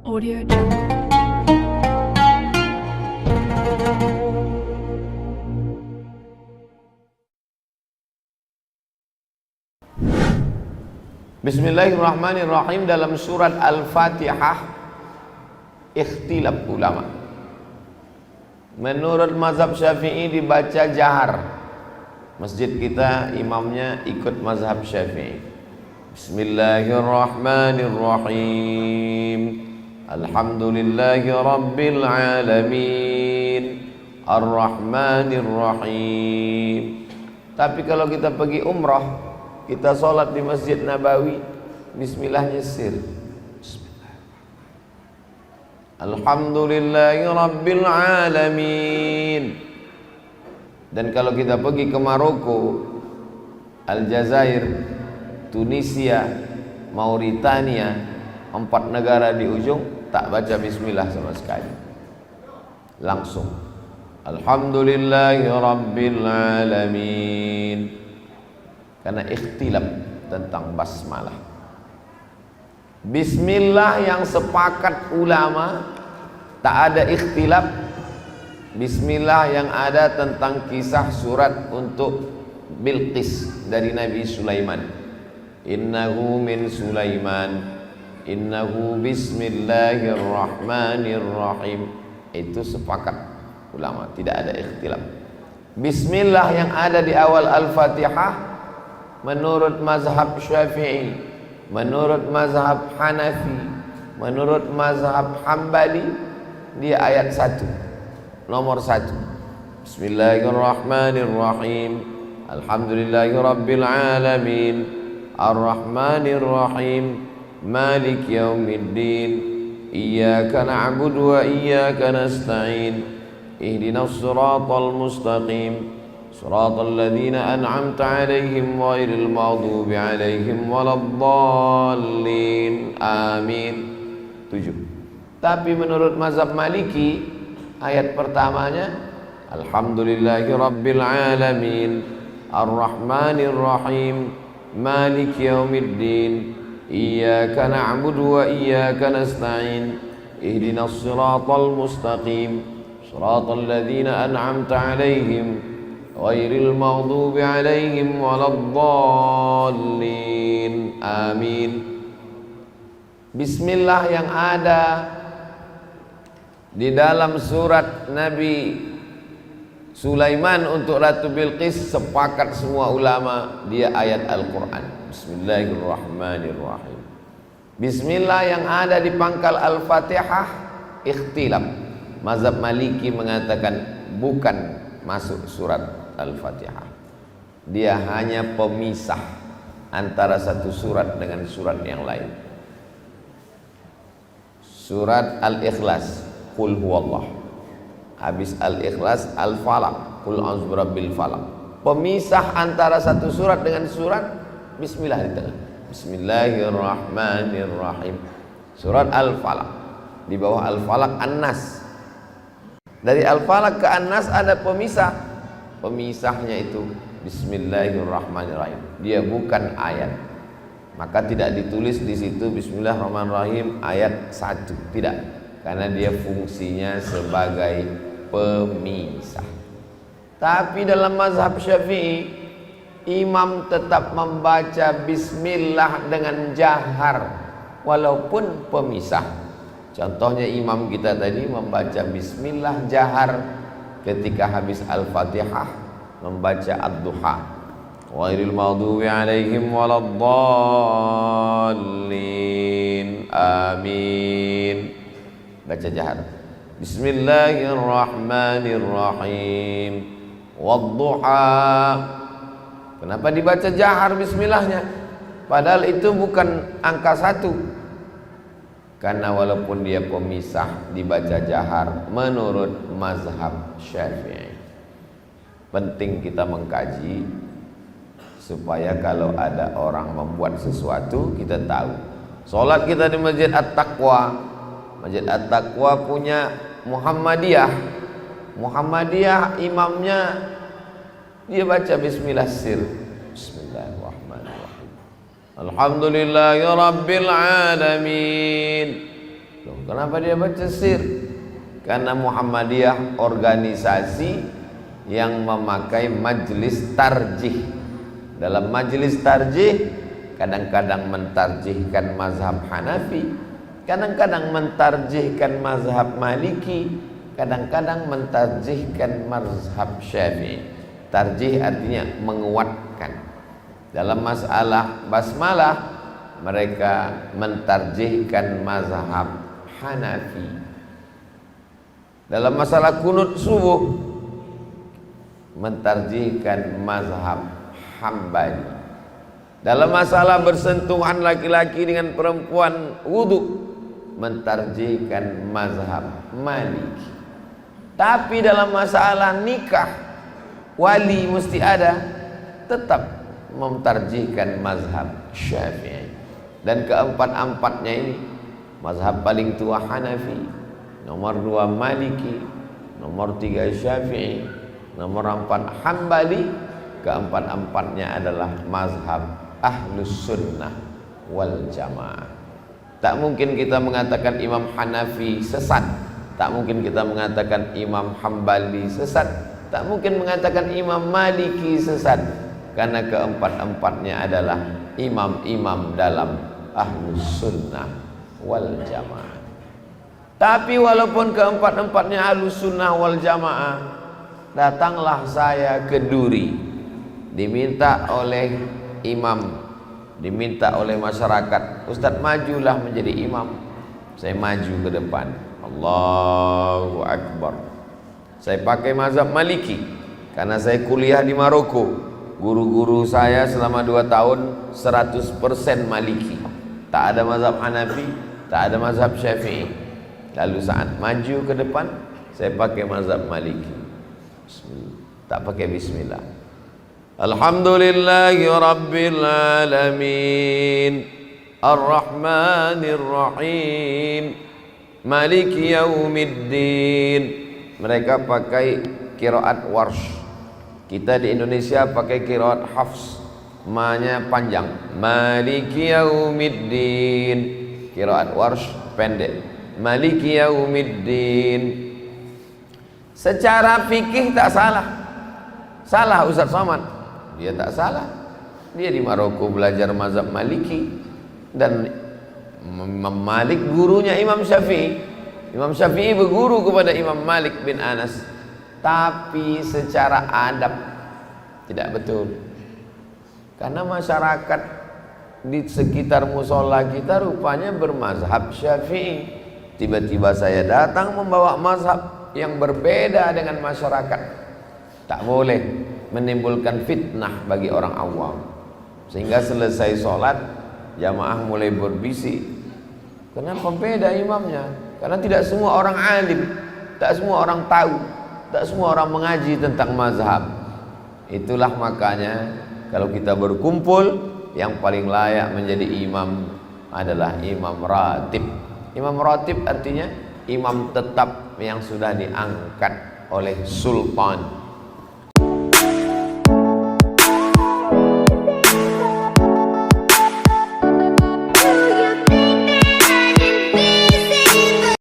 Audio Jungle. Bismillahirrahmanirrahim. Dalam surat Al-Fatihah ikhtilaf ulama. Menurut mazhab Syafi'i dibaca jahar. Masjid kita imamnya ikut mazhab Syafi'i. Bismillahirrahmanirrahim. Alhamdulillahi rabbil alamin. Ar-Rahmanir-Rahim. Tapi kalau kita pergi umrah, kita sholat di Masjid Nabawi, bismillahnya sir. Alhamdulillahi rabbil alamin. Dan kalau kita pergi ke Maroko, Aljazair, Tunisia, Mauritania, 4 negara di ujung, tak baca bismillah sama sekali. Langsung Alhamdulillahi rabbil alamin. Karena ikhtilaf tentang basmalah. Bismillah yang sepakat ulama, tak ada ikhtilaf. Bismillah yang ada tentang kisah surat untuk Bilqis dari Nabi Sulaiman. Innahu min Sulaiman, innahu bismillahirrahmanirrahim. Itu sepakat ulama, tidak ada ikhtilaf. Bismillah yang ada di awal Al-Fatihah menurut mazhab Syafi'i, menurut mazhab Hanafi, menurut mazhab Hambali, dia ayat 1, nomor 1. Bismillahirrahmanirrahim. Alhamdulillahi rabbil alamin. Ar-Rahmanir-Rahim. Malik yaumiddin. Iyyaka na'budu wa iyyaka nasta'in. Ihdinas siratal mustaqim. Siratal ladzina an'amta 'alaihim ghairil maghdubi 'alaihim waladdallin. Amin. 7. Tapi menurut mazhab Maliki, ayat pertamanya Alhamdulillahi rabbil alamin. Ar-Rahmanir Rahim. Malik yaumiddin. Iyyaka na'budu wa iyyaka nasta'in. Ihdinas siratal mustaqim. Siratal ladzina an'amta 'alaihim ghairil maghdubi 'alaihim waladdallin. Amin. Bismillah yang ada di dalam surat Nabi Sulaiman untuk Ratu Bilqis, sepakat semua ulama, dia ayat Al-Quran. Bismillahirrahmanirrahim. Bismillah yang ada di pangkal Al-Fatihah ikhtilaf. Mazhab Maliki mengatakan bukan masuk surat Al-Fatihah. Dia hanya pemisah antara satu surat dengan surat yang lain. Surat Al-Ikhlas, Qul huwallah. Habis Al-Ikhlas, Al-Falaq, Qul a'udzu birabbil falaq. Pemisah antara satu surat dengan surat, bismillah di tengah. Bismillahirrahmanirrahim. Surat Al-Falaq. Di bawah Al-Falaq An-Nas. Dari Al-Falaq ke An-Nas ada pemisah. Pemisahnya itu Bismillahirrahmanirrahim. Dia bukan ayat. Maka tidak ditulis di situ Bismillahirrahmanirrahim ayat 1. Tidak. Karena dia fungsinya sebagai pemisah. Tapi dalam mazhab Syafi'i, imam tetap membaca bismillah dengan jahar walaupun pemisah. Contohnya imam kita tadi membaca bismillah jahar ketika habis Al-Fatihah membaca Ad-Duha. Ghairil maghdubi 'alaihim waladdallin. Amin. Baca jahar. Bismillahirrahmanirrahim. Wadduha. Kenapa dibaca jahar bismillahnya? Padahal itu bukan angka 1. Karena walaupun dia pemisah dibaca jahar menurut mazhab Syafi'i. Penting kita mengkaji supaya kalau ada orang membuat sesuatu kita tahu. Salat kita di Masjid At-Taqwa. Masjid At-Taqwa punya Muhammadiyah. Muhammadiyah imamnya dia baca bismillah sir. Bismillahirrahmanirrahim. Alhamdulillahi rabbil alamin. Loh, Kenapa dia baca sir? Karena Muhammadiyah organisasi yang memakai majlis tarjih. Dalam majlis tarjih kadang-kadang mentarjihkan mazhab Hanafi, kadang-kadang mentarjihkan mazhab Maliki, kadang-kadang mentarjihkan mazhab Syafi'i. Tarjih artinya menguatkan. Dalam masalah basmalah mereka mentarjihkan mazhab Hanafi. Dalam masalah kunut subuh mentarjihkan mazhab Hambali. Dalam masalah bersentuhan laki-laki dengan perempuan wudu mentarjihkan mazhab Maliki. Tapi dalam masalah nikah wali mesti ada, tetap mentarjihkan mazhab Syafi'i. Dan keempat-empatnya ini mazhab paling tua Hanafi, nomor 2 Maliki, nomor 3 Syafi'i, nomor 4 Hambali, keempat-empatnya adalah mazhab Ahlus Sunnah wal Jamaah. Tak mungkin kita mengatakan Imam Hanafi sesat, tak mungkin kita mengatakan Imam Hambali sesat, tak mungkin mengatakan Imam Maliki sesat, karena keempat-empatnya adalah imam-imam dalam Ahlus Sunnah wal Jamaah. Tapi walaupun keempat-empatnya Ahlus Sunnah wal Jamaah, datanglah saya ke Duri, diminta oleh imam, diminta oleh masyarakat, Ustadz majulah menjadi imam. Saya maju ke depan, Allahu Akbar. Saya pakai mazhab Maliki karena saya kuliah di Maroko. Guru-guru saya selama 2 tahun 100% Maliki. Tak ada mazhab Hanafi, tak ada mazhab Syafi'i. Lalu saat maju ke depan, saya pakai mazhab Maliki. Tak pakai bismillah. Alhamdulillahi Rabbil Alamin, Ar-Rahmanir Rahim, Maliki Yaumiddin. Mereka pakai qiraat Warsh. Kita di Indonesia pakai qiraat Hafs, ma-nya panjang, Maliki Yaumiddin. Qiraat Warsh pendek, Maliki Yaumiddin. Secara fikih tak salah. Salah Ustaz Somad? Dia tak salah. Dia di Maroko belajar mazhab Maliki, dan Imam Malik gurunya Imam Syafi'i. Imam Syafi'i berguru kepada Imam Malik bin Anas. Tapi secara adab tidak betul. Karena masyarakat di sekitar musola kita rupanya bermazhab Syafi'i. Tiba-tiba saya datang membawa mazhab yang berbeda dengan masyarakat. Tak boleh menimbulkan fitnah bagi orang awam. Sehingga selesai sholat, jamaah mulai berbisik, kenapa beda imamnya? Karena tidak semua orang alim, tak semua orang tahu, tak semua orang mengaji tentang mazhab. Itulah makanya kalau kita berkumpul, yang paling layak menjadi imam adalah imam ratib. Imam ratib artinya imam tetap yang sudah diangkat oleh sultan,